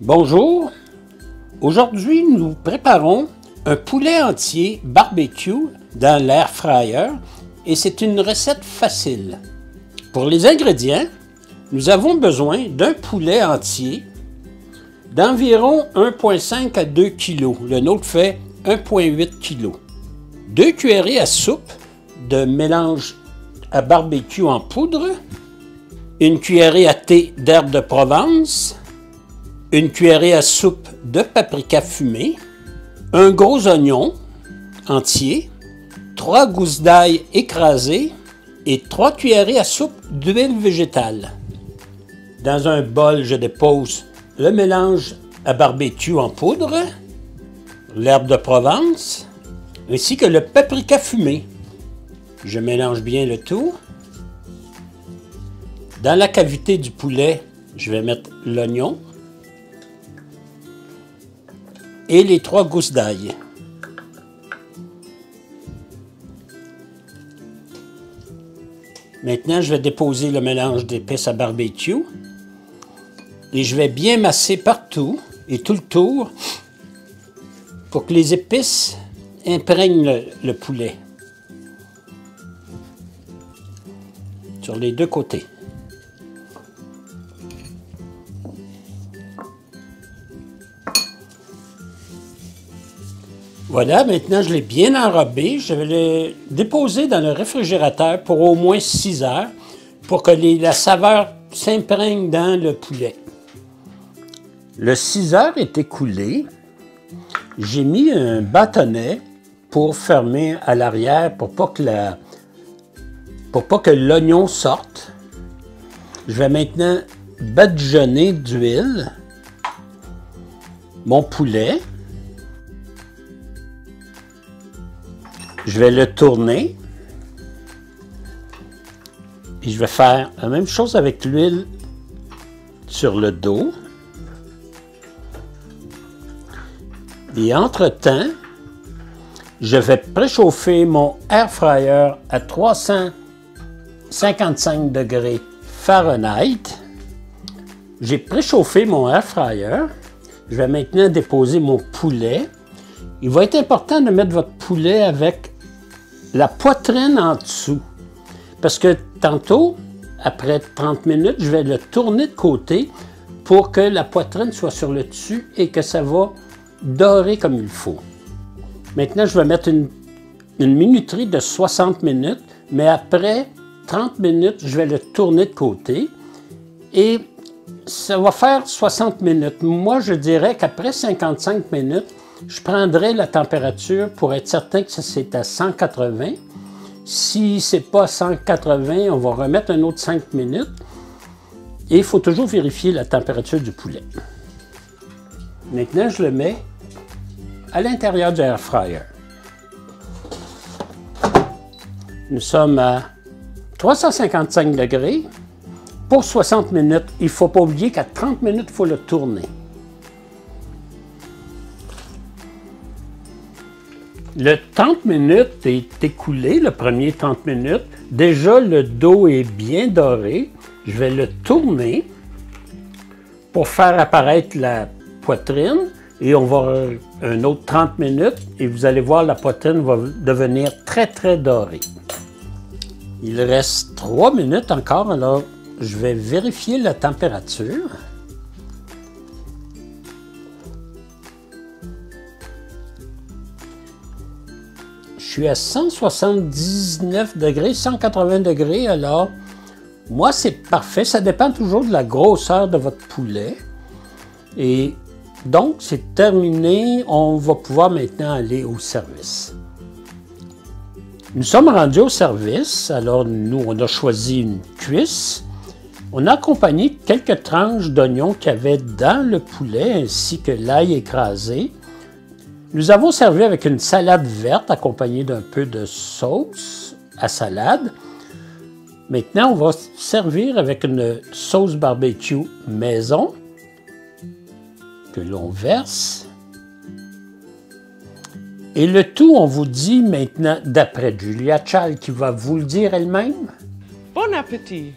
Bonjour, aujourd'hui nous préparons un poulet entier barbecue dans l'air fryer et c'est une recette facile. Pour les ingrédients, nous avons besoin d'un poulet entier d'environ 1,5 à 2 kg. Le nôtre fait 1,8 kg. 2 cuillerées à soupe de mélange à barbecue en poudre, une cuillerée à thé d'herbe de Provence, une cuillerée à soupe de paprika fumé, un gros oignon entier, 3 gousses d'ail écrasées et 3 cuillerées à soupe d'huile végétale. Dans un bol, je dépose le mélange à barbecue en poudre, l'herbe de Provence, ainsi que le paprika fumé. Je mélange bien le tout. Dans la cavité du poulet, je vais mettre l'oignon et les 3 gousses d'ail. Maintenant, je vais déposer le mélange d'épices à barbecue et je vais bien masser partout et tout le tour pour que les épices imprègnent le poulet sur les deux côtés. Voilà, maintenant je l'ai bien enrobé. Je vais le déposer dans le réfrigérateur pour au moins 6 heures pour que la saveur s'imprègne dans le poulet. Le 6 heures est écoulé. J'ai mis un bâtonnet pour fermer à l'arrière pour pas que l'oignon sorte. Je vais maintenant badigeonner d'huile mon poulet. Je vais le tourner et je vais faire la même chose avec l'huile sur le dos. Et entre-temps, je vais préchauffer mon air fryer à 355 degrés Fahrenheit. J'ai préchauffé mon air fryer. Je vais maintenant déposer mon poulet. Il va être important de mettre votre poulet avec la poitrine en dessous. Parce que tantôt, après 30 minutes, je vais le tourner de côté pour que la poitrine soit sur le dessus et que ça va dorer comme il faut. Maintenant, je vais mettre une minuterie de 60 minutes, mais après 30 minutes, je vais le tourner de côté et ça va faire 60 minutes. Moi, je dirais qu'après 55 minutes, je prendrai la température pour être certain que c'est à 180. Si ce n'est pas 180, on va remettre un autre 5 minutes. Et il faut toujours vérifier la température du poulet. Maintenant, je le mets à l'intérieur du air fryer. Nous sommes à 355 degrés pour 60 minutes. Il ne faut pas oublier qu'à 30 minutes, il faut le tourner. Le 30 minutes est écoulé, le premier 30 minutes. Déjà, le dos est bien doré. Je vais le tourner pour faire apparaître la poitrine et on va un autre 30 minutes et vous allez voir, la poitrine va devenir très, très dorée. Il reste 3 minutes encore, alors je vais vérifier la température. Je suis à 179 degrés, 180 degrés, alors moi c'est parfait. Ça dépend toujours de la grosseur de votre poulet. Et donc c'est terminé, on va pouvoir maintenant aller au service. Nous sommes rendus au service, alors nous on a choisi une cuisse. On a accompagné quelques tranches d'oignons qu'il y avait dans le poulet ainsi que l'ail écrasé. Nous avons servi avec une salade verte accompagnée d'un peu de sauce à salade. Maintenant, on va servir avec une sauce barbecue maison que l'on verse. Et le tout, on vous dit maintenant, d'après Julia Child qui va vous le dire elle-même. Bon appétit!